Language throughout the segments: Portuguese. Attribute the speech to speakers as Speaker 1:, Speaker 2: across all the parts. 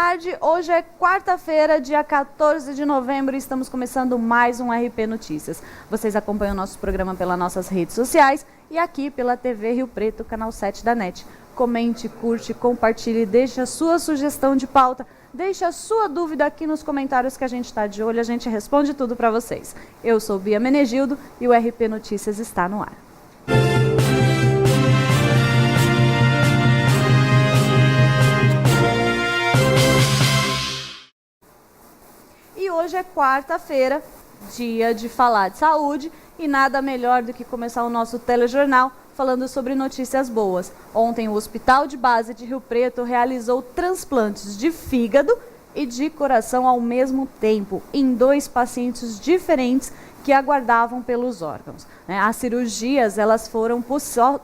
Speaker 1: tarde, hoje é quarta-feira, dia 14 de novembro e estamos começando mais um RP Notícias. Vocês acompanham o nosso programa pelas nossas redes sociais e aqui pela TV Rio Preto, canal 7 da NET. Comente, curte, compartilhe, deixe a sua sugestão de pauta, deixe a sua dúvida aqui nos comentários que a gente está de olho, a gente responde tudo para vocês. Eu sou Bia Menegildo e o RP Notícias está no ar. E hoje é quarta-feira, dia de falar de saúde, e nada melhor do que começar o nosso telejornal falando sobre notícias boas. Ontem o Hospital de Base de Rio Preto realizou transplantes de fígado e de coração ao mesmo tempo, em 2 pacientes diferentes que aguardavam pelos órgãos. As cirurgias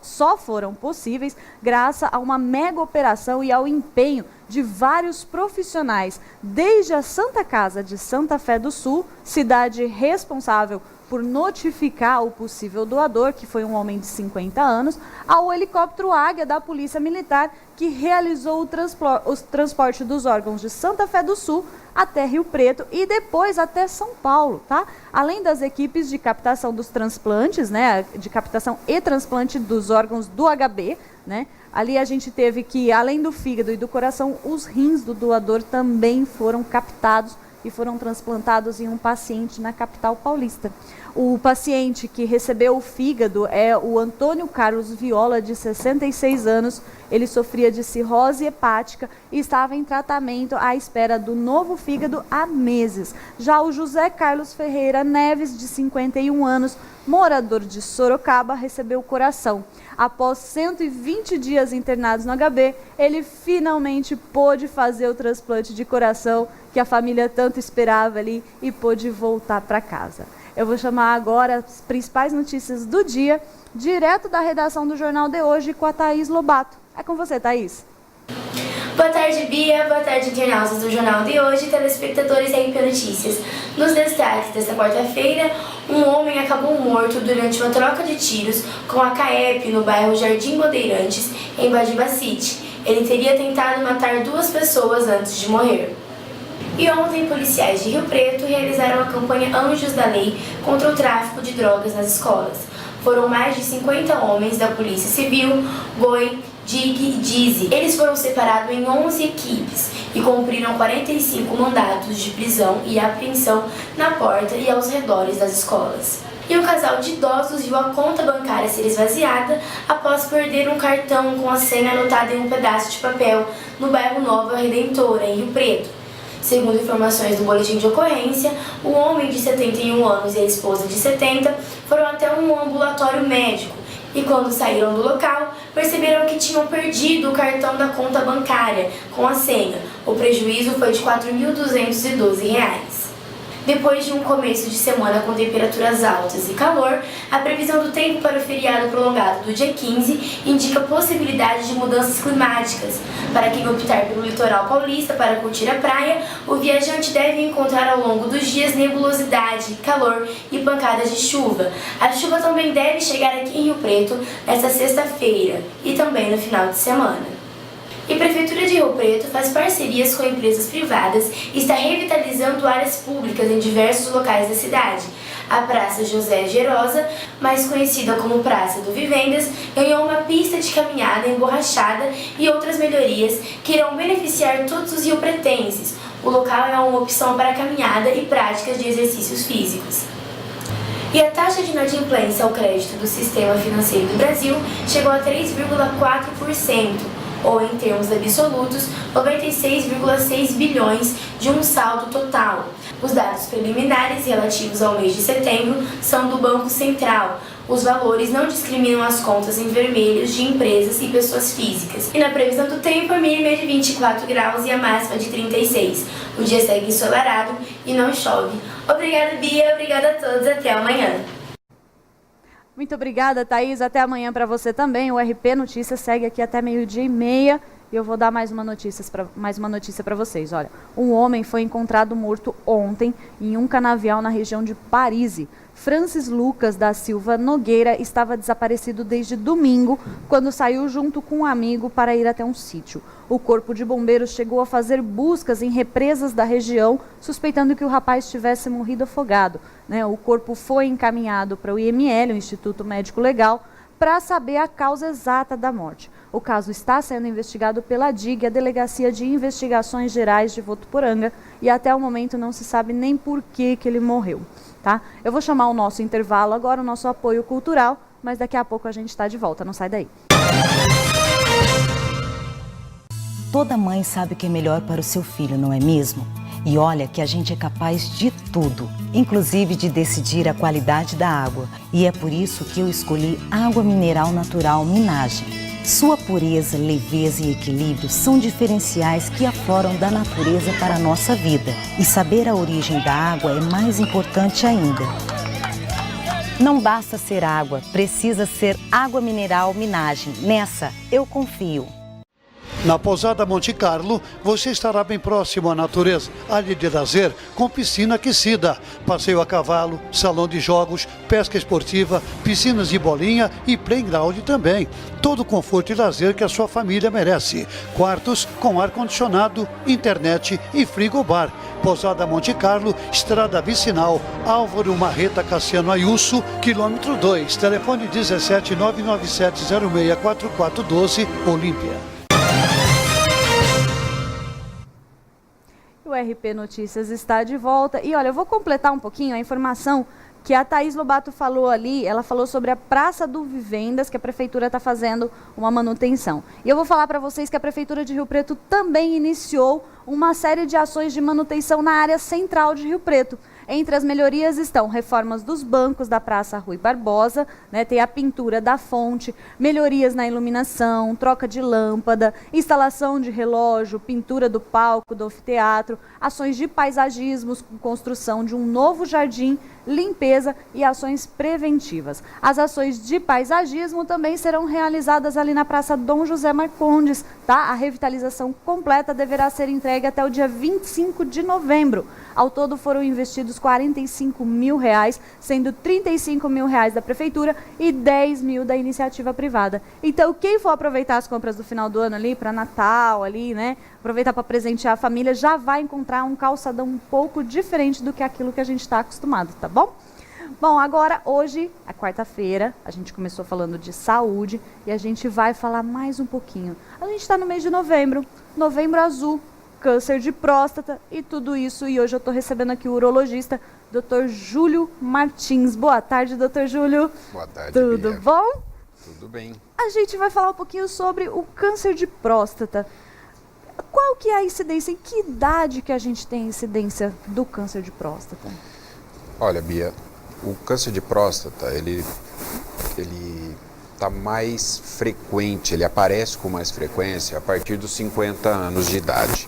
Speaker 1: só foram possíveis graças a uma mega operação e ao empenho de vários profissionais, desde a Santa Casa de Santa Fé do Sul, cidade responsável por notificar o possível doador, que foi um homem de 50 anos, ao helicóptero Águia da Polícia Militar, que realizou o transporte dos órgãos de Santa Fé do Sul até Rio Preto e depois até São Paulo, tá? Além das equipes de captação dos transplantes, de captação e transplante dos órgãos do HB, ali a gente teve que, além do fígado e do coração, os rins do doador também foram captados e foram transplantados em um paciente na capital paulista. O paciente que recebeu o fígado é o Antônio Carlos Viola, de 66 anos. Ele sofria de cirrose hepática e estava em tratamento à espera do novo fígado há meses. Já o José Carlos Ferreira Neves, de 51 anos, morador de Sorocaba, recebeu o coração. Após 120 dias internados no HB, ele finalmente pôde fazer o transplante de coração que a família tanto esperava ali e pôde voltar para casa. Eu vou chamar agora as principais notícias do dia, direto da redação do Jornal de Hoje, com a Thaís Lobato. É com você, Thaís.
Speaker 2: Boa tarde, Bia. Boa tarde, internautas do Jornal de Hoje e telespectadores da RP Notícias. Nos destaques desta quarta-feira, um homem acabou morto durante uma troca de tiros com a CAEP no bairro Jardim Bandeirantes, em Badiba City. Ele teria tentado matar 2 pessoas antes de morrer. E ontem, policiais de Rio Preto realizaram a campanha Anjos da Lei contra o tráfico de drogas nas escolas. Foram mais de 50 homens da Polícia Civil, BOI, DIG e DIZI. Eles foram separados em 11 equipes e cumpriram 45 mandatos de prisão e apreensão na porta e aos redores das escolas. E o casal de idosos viu a conta bancária ser esvaziada após perder um cartão com a senha anotada em um pedaço de papel no bairro Nova Redentora, em Rio Preto. Segundo informações do boletim de ocorrência, o homem de 71 anos e a esposa de 70 foram até um ambulatório médico e, quando saíram do local, perceberam que tinham perdido o cartão da conta bancária com a senha. O prejuízo foi de R$ 4.212. Depois de um começo de semana com temperaturas altas e calor, a previsão do tempo para o feriado prolongado do dia 15 indica possibilidade de mudanças climáticas. Para quem optar pelo litoral paulista para curtir a praia, o viajante deve encontrar ao longo dos dias nebulosidade, calor e pancadas de chuva. A chuva também deve chegar aqui em Rio Preto nesta sexta-feira e também no final de semana. E a Prefeitura de Rio Preto faz parcerias com empresas privadas e está revitalizando áreas públicas em diversos locais da cidade. A Praça José Gerosa, mais conhecida como Praça do Vivendas, ganhou uma pista de caminhada emborrachada e outras melhorias que irão beneficiar todos os riopretenses. O local é uma opção para caminhada e práticas de exercícios físicos. E a taxa de inadimplência ao crédito do Sistema Financeiro do Brasil chegou a 3,4%. ou em termos absolutos, 96,6 bilhões de um saldo total. Os dados preliminares relativos ao mês de setembro são do Banco Central. Os valores não discriminam as contas em vermelhos de empresas e pessoas físicas. E na previsão do tempo, a mínima é de 24 graus e a máxima de 36. O dia segue ensolarado e não chove. Obrigada, Bia. Obrigada a todos. Até amanhã.
Speaker 1: Muito obrigada, Thaís. Até amanhã para você também. O RP Notícias segue aqui até 12h30 e eu vou dar mais uma notícia para vocês. Olha, um homem foi encontrado morto ontem em um canavial na região de Parise. Francis Lucas da Silva Nogueira estava desaparecido desde domingo, quando saiu junto com um amigo para ir até um sítio. O Corpo de Bombeiros chegou a fazer buscas em represas da região, suspeitando que o rapaz tivesse morrido afogado, né? O corpo foi encaminhado para o IML, o Instituto Médico Legal, para saber a causa exata da morte. O caso está sendo investigado pela DIG, a Delegacia de Investigações Gerais de Votuporanga, e até o momento não se sabe nem por que ele morreu. Tá? Eu vou chamar o nosso intervalo agora, o nosso apoio cultural, mas daqui a pouco a gente está de volta, não sai daí.
Speaker 3: Toda mãe sabe o que é melhor para o seu filho, não é mesmo? E olha que a gente é capaz de tudo, inclusive de decidir a qualidade da água. E é por isso que eu escolhi água mineral natural Minagem. Sua pureza, leveza e equilíbrio são diferenciais que afloram da natureza para a nossa vida. E saber a origem da água é mais importante ainda. Não basta ser água, precisa ser água mineral Minagem. Nessa, eu confio.
Speaker 4: Na Pousada Monte Carlo, você estará bem próximo à natureza. Área de lazer com piscina aquecida, passeio a cavalo, salão de jogos, pesca esportiva, piscinas de bolinha e playground também. Todo o conforto e lazer que a sua família merece. Quartos com ar-condicionado, internet e frigobar. Pousada Monte Carlo, Estrada Vicinal, Álvaro Marreta Cassiano Ayusso, quilômetro 2, telefone 17 997 06 4412, Olímpia.
Speaker 1: O RP Notícias está de volta. E olha, eu vou completar um pouquinho a informação que a Thaís Lobato falou ali. Ela falou sobre a Praça do Vivendas, que a Prefeitura está fazendo uma manutenção. E eu vou falar para vocês que a Prefeitura de Rio Preto também iniciou uma série de ações de manutenção na área central de Rio Preto. Entre as melhorias estão reformas dos bancos da Praça Rui Barbosa, né, tem a pintura da fonte, melhorias na iluminação, troca de lâmpada, instalação de relógio, pintura do palco do anfiteatro, ações de paisagismos com construção de um novo jardim, limpeza e ações preventivas. As ações de paisagismo também serão realizadas ali na Praça Dom José Marcondes, tá? A revitalização completa deverá ser entregue até o dia 25 de novembro. Ao todo foram investidos R$45 mil, sendo R$35 mil da Prefeitura e R$10 mil da iniciativa privada. Então, quem for aproveitar as compras do final do ano ali, para Natal, ali, né? Aproveitar para presentear a família, já vai encontrar um calçadão um pouco diferente do que aquilo que a gente está acostumado, tá bom? Bom, agora, hoje, é quarta-feira, a gente começou falando de saúde e a gente vai falar mais um pouquinho. A gente está no mês de novembro, novembro azul, câncer de próstata e tudo isso. E hoje eu estou recebendo aqui o urologista, Dr. Júlio Martins. Boa tarde, Dr. Júlio.
Speaker 5: Boa tarde,
Speaker 1: Tudo
Speaker 5: Bia.
Speaker 1: bom?
Speaker 5: Tudo bem.
Speaker 1: A gente vai falar um pouquinho sobre o câncer de próstata. Qual que é a incidência? Em que idade que a gente tem a incidência do câncer de próstata?
Speaker 5: Olha, Bia, o câncer de próstata, ele está mais frequente, ele aparece com mais frequência a partir dos 50 anos de idade.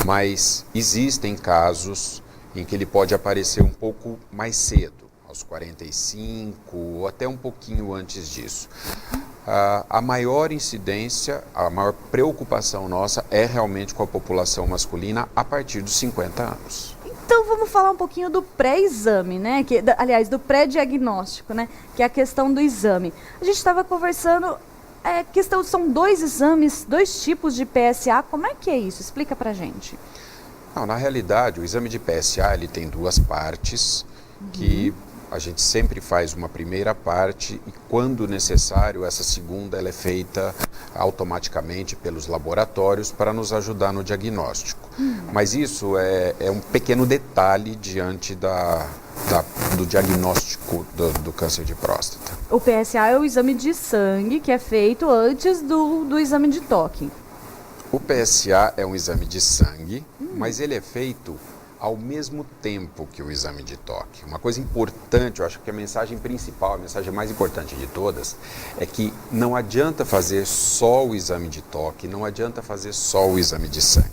Speaker 5: Mas existem casos em que ele pode aparecer um pouco mais cedo, aos 45 ou até um pouquinho antes disso. A maior incidência, a maior preocupação nossa é realmente com a população masculina a partir dos 50 anos.
Speaker 1: Então vamos falar um pouquinho do pré-exame, né? Aliás, do pré-diagnóstico, né? Que é a questão do exame. A gente estava conversando, são dois exames, dois tipos de PSA. Como é que é isso? Explica pra gente.
Speaker 5: Não, na realidade, o exame de PSA ele tem duas partes que a gente sempre faz uma primeira parte e, quando necessário, essa segunda ela é feita automaticamente pelos laboratórios para nos ajudar no diagnóstico. Mas isso é um pequeno detalhe diante do diagnóstico do câncer de próstata.
Speaker 1: O PSA é o exame de sangue que é feito antes do exame de toque.
Speaker 5: O PSA é um exame de sangue, mas ele é feito ao mesmo tempo que o exame de toque. Uma coisa importante, eu acho que a mensagem principal, a mensagem mais importante de todas, é que não adianta fazer só o exame de toque, não adianta fazer só o exame de sangue.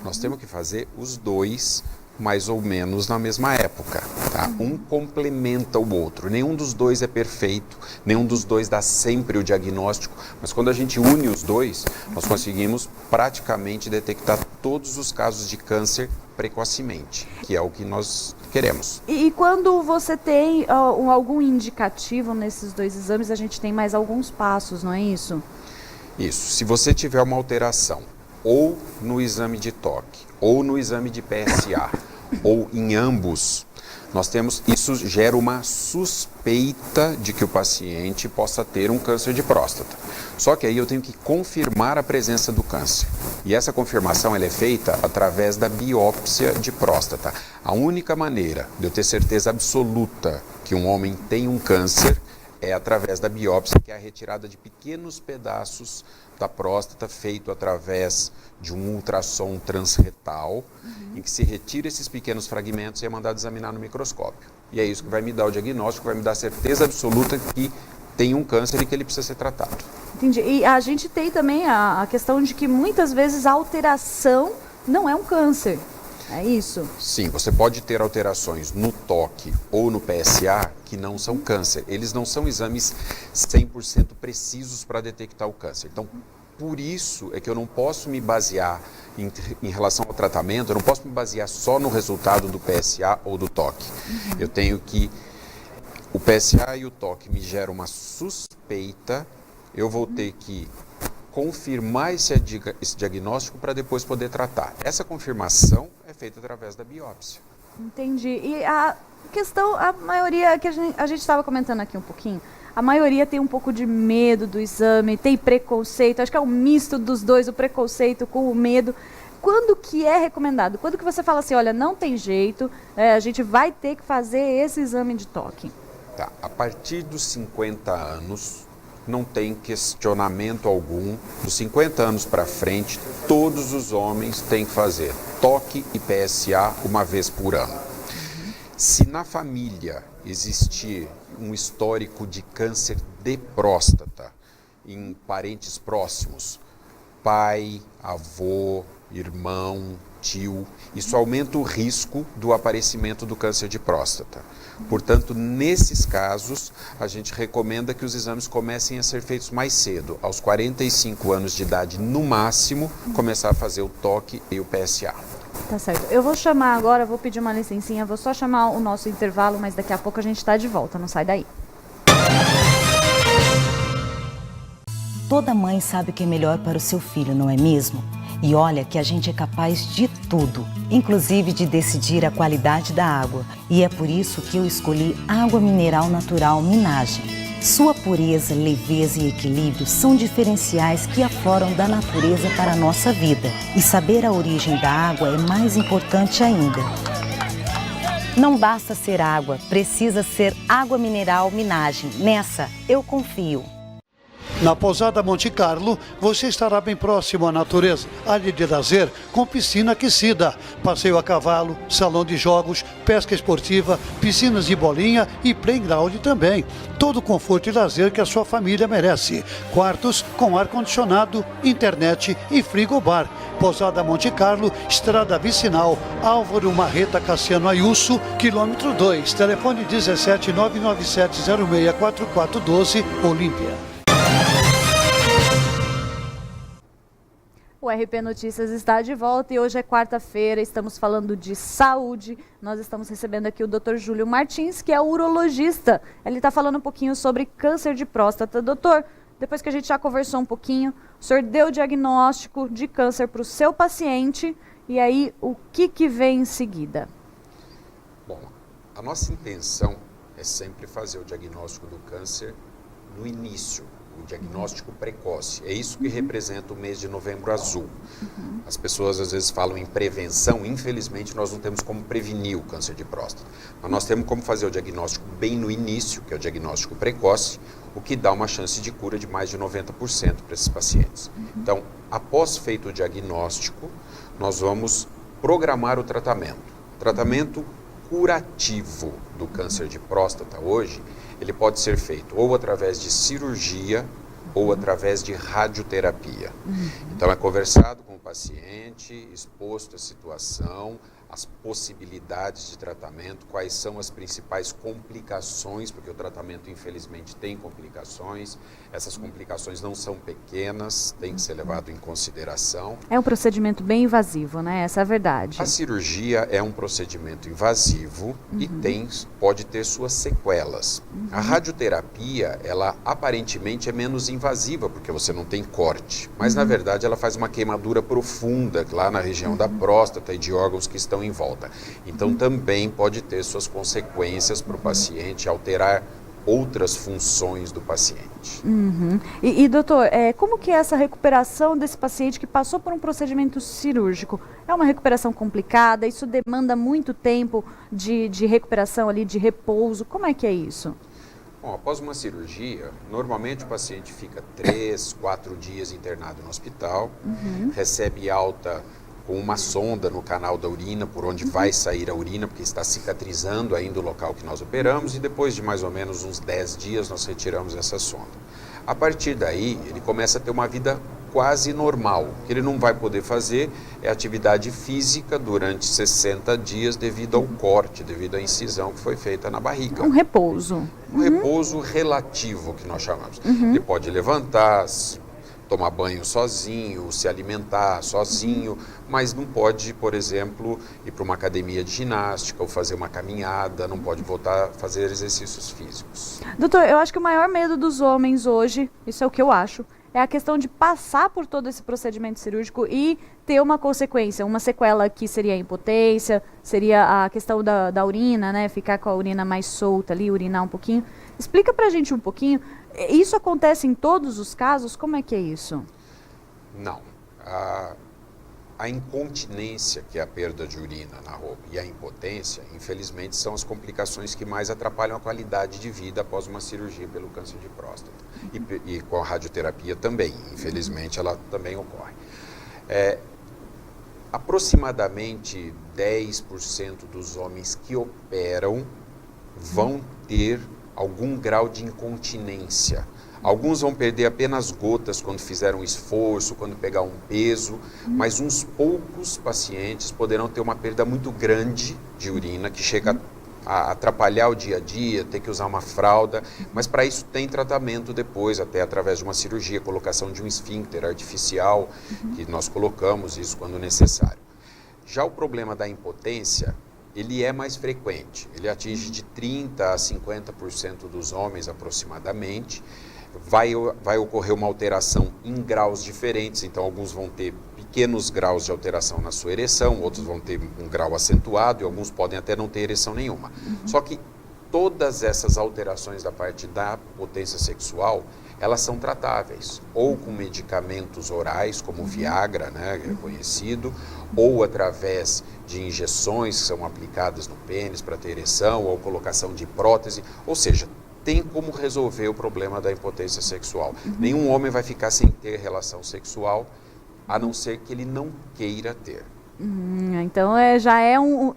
Speaker 5: Nós temos que fazer os dois mais ou menos na mesma época, tá? Um complementa o outro, nenhum dos dois é perfeito, nenhum dos dois dá sempre o diagnóstico, mas quando a gente une os dois, nós conseguimos praticamente detectar todos os casos de câncer precocemente, que é o que nós queremos.
Speaker 1: E quando você tem algum indicativo nesses 2 exames, a gente tem mais alguns passos, não é isso?
Speaker 5: Isso. Se você tiver uma alteração, ou no exame de toque, ou no exame de PSA, ou em ambos, isso gera uma suspeita de que o paciente possa ter um câncer de próstata. Só que aí eu tenho que confirmar a presença do câncer. E essa confirmação ela é feita através da biópsia de próstata. A única maneira de eu ter certeza absoluta que um homem tem um câncer é através da biópsia, que é a retirada de pequenos pedaços da próstata, feito através de um ultrassom transretal, em que se retira esses pequenos fragmentos e é mandado examinar no microscópio. E é isso que vai me dar o diagnóstico, vai me dar certeza absoluta que tem um câncer e que ele precisa ser tratado.
Speaker 1: Entendi. E a gente tem também a questão de que muitas vezes a alteração não é um câncer. É isso?
Speaker 5: Sim, você pode ter alterações no toque ou no PSA que não são câncer. Eles não são exames 100% precisos para detectar o câncer. Então, por isso é que eu não posso me basear em relação ao tratamento, eu não posso me basear só no resultado do PSA ou do toque. Eu tenho que... O PSA e o toque me geram uma suspeita, eu vou ter que confirmar esse diagnóstico para depois poder tratar. Essa confirmação é feita através da biópsia.
Speaker 1: Entendi. E a questão, a maioria, que a gente estava comentando aqui um pouquinho, a maioria tem um pouco de medo do exame, tem preconceito, acho que é um misto dos dois, o preconceito com o medo. Quando que é recomendado? Quando que você fala assim, olha, não tem jeito, a gente vai ter que fazer esse exame de toque?
Speaker 5: Tá. A partir dos 50 anos, não tem questionamento algum. Dos 50 anos para frente, todos os homens têm que fazer toque e PSA uma vez por ano. Se na família existir um histórico de câncer de próstata em parentes próximos, pai, avô, irmão, tio, isso aumenta o risco do aparecimento do câncer de próstata. Portanto, nesses casos, a gente recomenda que os exames comecem a ser feitos mais cedo, aos 45 anos de idade no máximo, começar a fazer o toque e o PSA.
Speaker 1: Tá certo. Eu vou chamar agora, vou pedir uma licencinha, vou só chamar o nosso intervalo, mas daqui a pouco a gente está de volta, não sai daí.
Speaker 3: Toda mãe sabe o que é melhor para o seu filho, não é mesmo? E olha que a gente é capaz de tudo, inclusive de decidir a qualidade da água. E é por isso que eu escolhi água mineral natural Minagem. Sua pureza, leveza e equilíbrio são diferenciais que afloram da natureza para a nossa vida. E saber a origem da água é mais importante ainda. Não basta ser água, precisa ser água mineral Minagem. Nessa, eu confio.
Speaker 4: Na Pousada Monte Carlo, você estará bem próximo à natureza. Área de lazer com piscina aquecida, passeio a cavalo, salão de jogos, pesca esportiva, piscinas de bolinha e playground também. Todo o conforto e lazer que a sua família merece. Quartos com ar-condicionado, internet e frigobar. Pousada Monte Carlo, Estrada Vicinal, Álvaro Marreta Cassiano Ayusso, quilômetro 2, telefone 17 997 06 4412, Olímpia.
Speaker 1: O RP Notícias está de volta e hoje é quarta-feira, estamos falando de saúde. Nós estamos recebendo aqui o Dr. Júlio Martins, que é urologista. Ele está falando um pouquinho sobre câncer de próstata. Doutor, depois que a gente já conversou um pouquinho, o senhor deu o diagnóstico de câncer para o seu paciente e aí o que vem em seguida?
Speaker 5: Bom, a nossa intenção é sempre fazer o diagnóstico do câncer no início. O diagnóstico precoce. É isso que representa o mês de Novembro Azul. As pessoas às vezes falam em prevenção, infelizmente nós não temos como prevenir o câncer de próstata. Mas nós temos como fazer o diagnóstico bem no início, que é o diagnóstico precoce, o que dá uma chance de cura de mais de 90% para esses pacientes. Então, após feito o diagnóstico, nós vamos programar o tratamento. Tratamento curativo do câncer de próstata hoje, ele pode ser feito ou através de cirurgia ou através de radioterapia. Então é conversado com o paciente, exposto à situação, as possibilidades de tratamento, quais são as principais complicações, porque o tratamento, infelizmente, tem complicações. Essas complicações não são pequenas, tem que ser levado em consideração.
Speaker 1: É um procedimento bem invasivo, né? Essa é a verdade.
Speaker 5: A cirurgia é um procedimento invasivo e pode ter suas sequelas. A radioterapia, ela aparentemente é menos invasiva, porque você não tem corte, mas na verdade ela faz uma queimadura profunda lá na região da próstata e de órgãos que estão em volta. Então também pode ter suas consequências para o paciente, alterar outras funções do paciente.
Speaker 1: E doutor, como que é essa recuperação desse paciente que passou por um procedimento cirúrgico? É uma recuperação complicada? Isso demanda muito tempo de recuperação ali, de repouso? Como é que é isso?
Speaker 5: Bom, após uma cirurgia, normalmente o paciente fica 3, 4 dias internado no hospital, recebe alta com uma sonda no canal da urina, por onde vai sair a urina, porque está cicatrizando ainda o local que nós operamos, e depois de mais ou menos uns 10 dias nós retiramos essa sonda. A partir daí, ele começa a ter uma vida quase normal. O que ele não vai poder fazer é atividade física durante 60 dias devido ao corte, devido à incisão que foi feita na barriga.
Speaker 1: Um repouso.
Speaker 5: Um repouso relativo, que nós chamamos. Ele pode levantar, tomar banho sozinho, se alimentar sozinho, mas não pode, por exemplo, ir para uma academia de ginástica ou fazer uma caminhada, não pode voltar a fazer exercícios físicos.
Speaker 1: Doutor, eu acho que o maior medo dos homens hoje, isso é o que eu acho, é a questão de passar por todo esse procedimento cirúrgico e ter uma consequência, uma sequela que seria a impotência, seria a questão da urina, né? Ficar com a urina mais solta ali, urinar um pouquinho. Explica pra gente um pouquinho, isso acontece em todos os casos? Como é que é isso?
Speaker 5: Não. A incontinência, que é a perda de urina na roupa, e a impotência, infelizmente, são as complicações que mais atrapalham a qualidade de vida após uma cirurgia pelo câncer de próstata. E com a radioterapia também, infelizmente, ela também ocorre. Aproximadamente 10% dos homens que operam vão ter algum grau de incontinência. Alguns vão perder apenas gotas quando fizeram um esforço, quando pegar um peso, mas uns poucos pacientes poderão ter uma perda muito grande de urina, que chega a atrapalhar o dia a dia, ter que usar uma fralda, mas para isso tem tratamento depois, até através de uma cirurgia, colocação de um esfíncter artificial, que nós colocamos isso quando necessário. Já o problema da impotência, ele é mais frequente, ele atinge de 30% a 50% dos homens aproximadamente. Vai ocorrer uma alteração em graus diferentes, então alguns vão ter pequenos graus de alteração na sua ereção, outros vão ter um grau acentuado e alguns podem até não ter ereção nenhuma. Só que todas essas alterações da parte da potência sexual, elas são tratáveis, ou com medicamentos orais, como o Viagra, né, que é conhecido, ou através de injeções que são aplicadas no pênis para ter ereção, ou colocação de prótese, ou seja, tem como resolver o problema da impotência sexual. Nenhum homem vai ficar sem ter relação sexual, a não ser que ele não queira ter.
Speaker 1: Então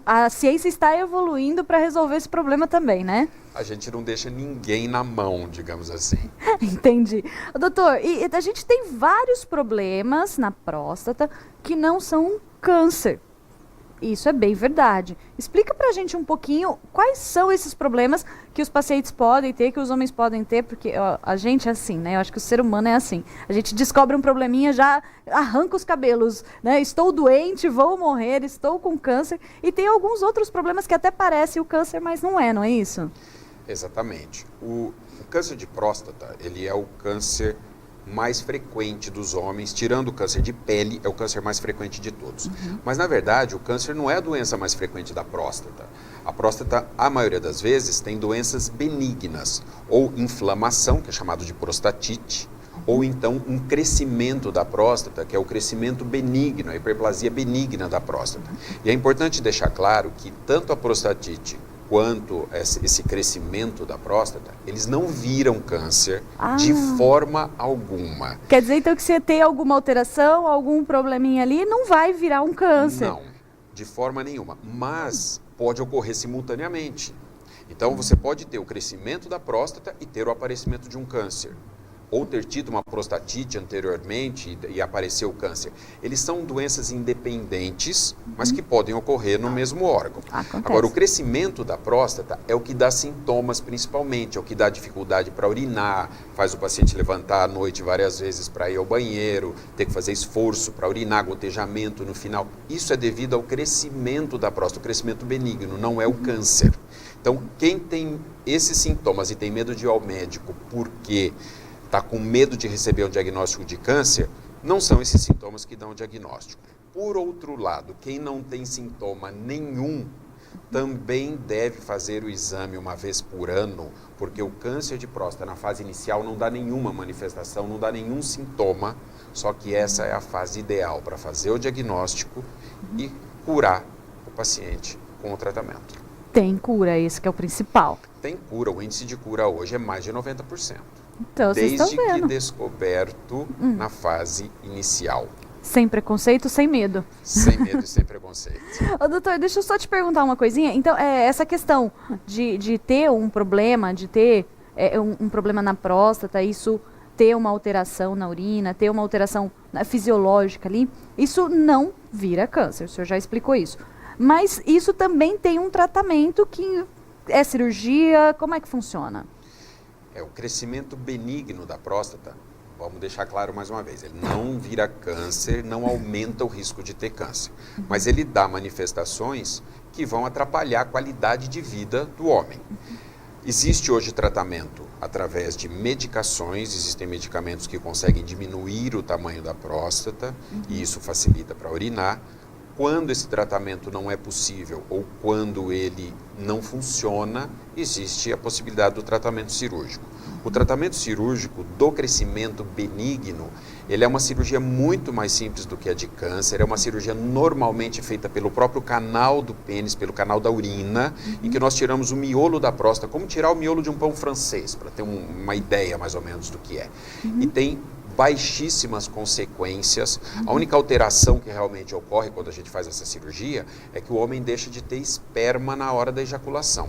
Speaker 1: a ciência está evoluindo para resolver esse problema também, né?
Speaker 5: A gente não deixa ninguém na mão, digamos assim.
Speaker 1: Entendi. Doutor, e a gente tem vários problemas na próstata que não são câncer. Isso é bem verdade. Explica pra gente um pouquinho quais são esses problemas que os pacientes podem ter, que os homens podem ter, porque a gente é assim, né? Eu acho que o ser humano é assim. A gente descobre um probleminha, já arranca os cabelos, né? Estou doente, vou morrer, estou com câncer. E tem alguns outros problemas que até parece o câncer, mas não é isso?
Speaker 5: Exatamente. O câncer de próstata, ele é o câncer mais frequente dos homens, tirando o câncer de pele, é o câncer mais frequente de todos. Mas, na verdade, o câncer não é a doença mais frequente da próstata. A próstata, a maioria das vezes, tem doenças benignas, ou inflamação, que é chamado de prostatite, ou então um crescimento da próstata, que é o crescimento benigno, a hiperplasia benigna da próstata. E é importante deixar claro que tanto a prostatite quanto esse crescimento da próstata, eles não viram câncer de forma alguma.
Speaker 1: Quer dizer, então, que se tem alguma alteração, algum probleminha ali, não vai virar um câncer?
Speaker 5: Não, de forma nenhuma. Mas pode ocorrer simultaneamente. Então, você pode ter o crescimento da próstata e ter o aparecimento de um câncer. ou ter tido uma prostatite anteriormente e apareceu o câncer. Eles são doenças independentes, mas que podem ocorrer no mesmo órgão.
Speaker 1: Acontece.
Speaker 5: Agora, o crescimento da próstata é o que dá sintomas principalmente, é o que dá dificuldade para urinar, faz o paciente levantar à noite várias vezes para ir ao banheiro, ter que fazer esforço para urinar, gotejamento no final. Isso é devido ao crescimento da próstata, o crescimento benigno, não é o câncer. Então, quem tem esses sintomas e tem medo de ir ao médico porque está com medo de receber um diagnóstico de câncer, não são esses sintomas que dão o diagnóstico. Por outro lado, quem não tem sintoma nenhum, também deve fazer o exame uma vez por ano, porque o câncer de próstata na fase inicial não dá nenhuma manifestação, não dá nenhum sintoma, só que essa é a fase ideal para fazer o diagnóstico e curar o paciente com o tratamento.
Speaker 1: Tem cura, esse que é o principal.
Speaker 5: Tem cura, o índice de cura hoje é mais de 90%.
Speaker 1: Então, vocês estão
Speaker 5: Desde que
Speaker 1: vendo.
Speaker 5: descoberto na fase inicial.
Speaker 1: Sem preconceito, sem medo.
Speaker 5: Sem medo e sem preconceito.
Speaker 1: Ô, doutor, deixa eu só te perguntar uma coisinha. Então, essa questão de ter um problema, de ter um problema na próstata, isso ter uma alteração na urina, ter uma alteração fisiológica ali, isso não vira câncer, o senhor já explicou isso. Mas isso também tem um tratamento que é cirurgia, como é que funciona?
Speaker 5: O crescimento benigno da próstata, vamos deixar claro mais uma vez, ele não vira câncer, não aumenta o risco de ter câncer, mas ele dá manifestações que vão atrapalhar a qualidade de vida do homem. Existe hoje tratamento através de medicações, existem medicamentos que conseguem diminuir o tamanho da próstata e isso facilita para urinar. Quando esse tratamento não é possível ou quando ele não funciona, existe a possibilidade do tratamento cirúrgico. O tratamento cirúrgico do crescimento benigno, ele é uma cirurgia muito mais simples do que a de câncer, é uma cirurgia normalmente feita pelo próprio canal do pênis, pelo canal da urina, em que nós tiramos o miolo da próstata, como tirar o miolo de um pão francês, para ter uma ideia mais ou menos do que é. E tem baixíssimas consequências. A única alteração que realmente ocorre quando a gente faz essa cirurgia é que o homem deixa de ter esperma na hora da ejaculação.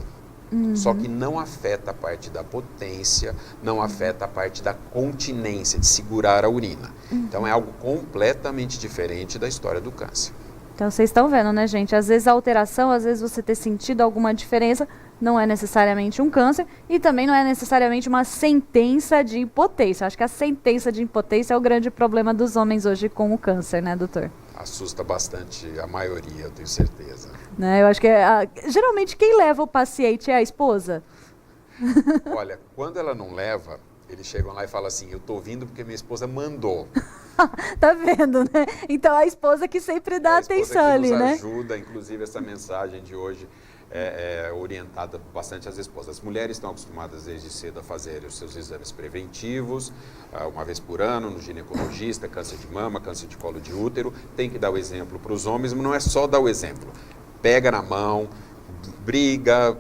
Speaker 5: Só que não afeta a parte da potência, não afeta a parte da continência, de segurar a urina. Então é algo completamente diferente da história do câncer.
Speaker 1: Então vocês estão vendo, né, gente? Às vezes a alteração, às vezes você ter sentido alguma diferença, não é necessariamente um câncer e também não é necessariamente uma sentença de impotência. Acho que a sentença de impotência é o grande problema dos homens hoje com o câncer, né, doutor?
Speaker 5: Assusta bastante a maioria, eu tenho certeza.
Speaker 1: Né, eu acho que geralmente quem leva o paciente é a esposa?
Speaker 5: Olha, quando ela não leva, eles chegam lá e falam assim, eu tô vindo porque minha esposa mandou.
Speaker 1: Tá vendo, né? Então a esposa que sempre dá atenção ali, né?
Speaker 5: A esposa que nos ajuda, inclusive essa mensagem de hoje é orientada bastante às esposas. As mulheres estão acostumadas desde cedo a fazer os seus exames preventivos, uma vez por ano, no ginecologista, câncer de mama, câncer de colo de útero. Tem que dar o exemplo para os homens, mas não é só dar o exemplo. Pega na mão, briga,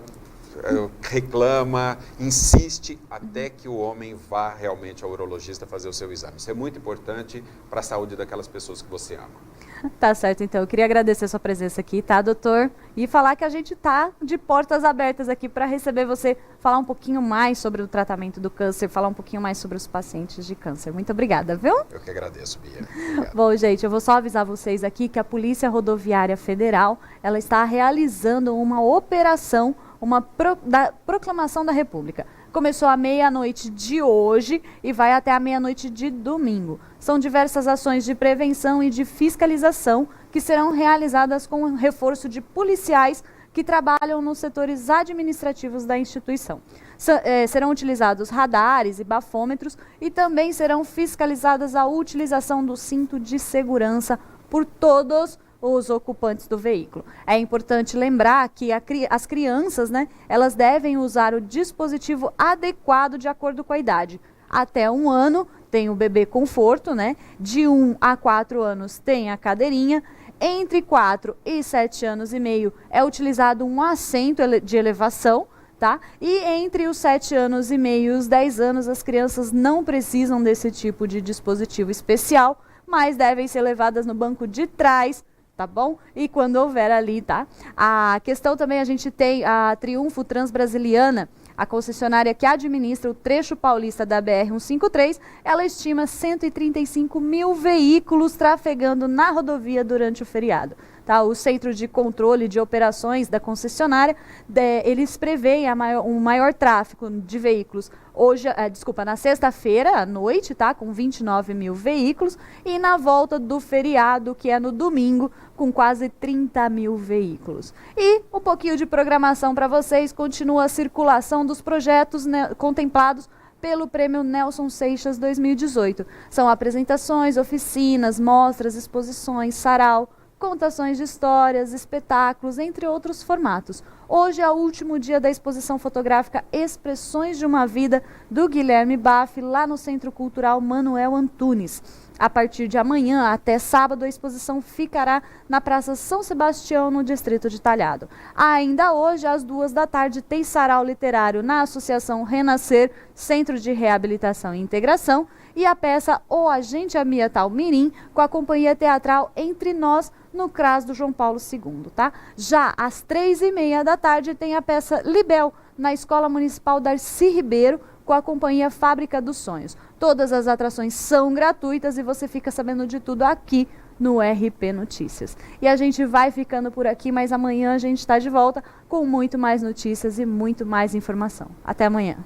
Speaker 5: reclama, insiste até que o homem vá realmente ao urologista fazer o seu exame. Isso é muito importante para a saúde daquelas pessoas que você ama.
Speaker 1: Tá certo, então. Eu queria agradecer a sua presença aqui, tá, doutor? E falar que a gente tá de portas abertas aqui para receber você, falar um pouquinho mais sobre o tratamento do câncer, falar um pouquinho mais sobre os pacientes de câncer. Muito obrigada, viu?
Speaker 5: Eu que agradeço, Bia. Obrigado.
Speaker 1: Bom, gente, eu vou só avisar vocês aqui que a Polícia Rodoviária Federal, ela está realizando uma operação, da Proclamação da República. Começou à meia-noite de hoje e vai até a meia-noite de domingo. São diversas ações de prevenção e de fiscalização que serão realizadas com reforço de policiais que trabalham nos setores administrativos da instituição. Serão utilizados radares e bafômetros e também serão fiscalizadas a utilização do cinto de segurança por todos os ocupantes do veículo. É importante lembrar que as crianças, né, elas devem usar o dispositivo adequado de acordo com a idade. Até 1 ano tem o bebê conforto, né? De 1 a 4 anos tem a cadeirinha. Entre 4 e 7 anos e meio é utilizado um assento de elevação, tá? E entre os 7 anos e meio e os 10 anos as crianças não precisam desse tipo de dispositivo especial, mas devem ser levadas no banco de trás, tá bom? E quando houver ali, tá? A questão também, a gente tem a Triunfo Transbrasiliana, A concessionária que administra o trecho paulista da BR-153, ela estima 135 mil veículos trafegando na rodovia durante o feriado. Tá, o Centro de Controle de Operações da concessionária, eles preveem um maior tráfego de veículos hoje, na sexta-feira à noite, tá, com 29 mil veículos, e na volta do feriado, que é no domingo, com quase 30 mil veículos. E um pouquinho de programação para vocês, continua a circulação dos projetos, né, contemplados pelo Prêmio Nelson Seixas 2018. São apresentações, oficinas, mostras, exposições, sarau, contações de histórias, espetáculos, entre outros formatos. Hoje é o último dia da exposição fotográfica Expressões de uma Vida, do Guilherme Baff, lá no Centro Cultural Manuel Antunes. A partir de amanhã até sábado, a exposição ficará na Praça São Sebastião, no Distrito de Talhado. Ainda hoje, às 14h, tem sarau literário na Associação Renascer, Centro de Reabilitação e Integração, e a peça O Agente Ambiental Mirim, com a companhia teatral Entre Nós, no CRAS do João Paulo II, tá? Já às 15h30 tem a peça Libel, na Escola Municipal Darcy Ribeiro, com a companhia Fábrica dos Sonhos. Todas as atrações são gratuitas e você fica sabendo de tudo aqui no RP Notícias. E a gente vai ficando por aqui, mas amanhã a gente está de volta com muito mais notícias e muito mais informação. Até amanhã.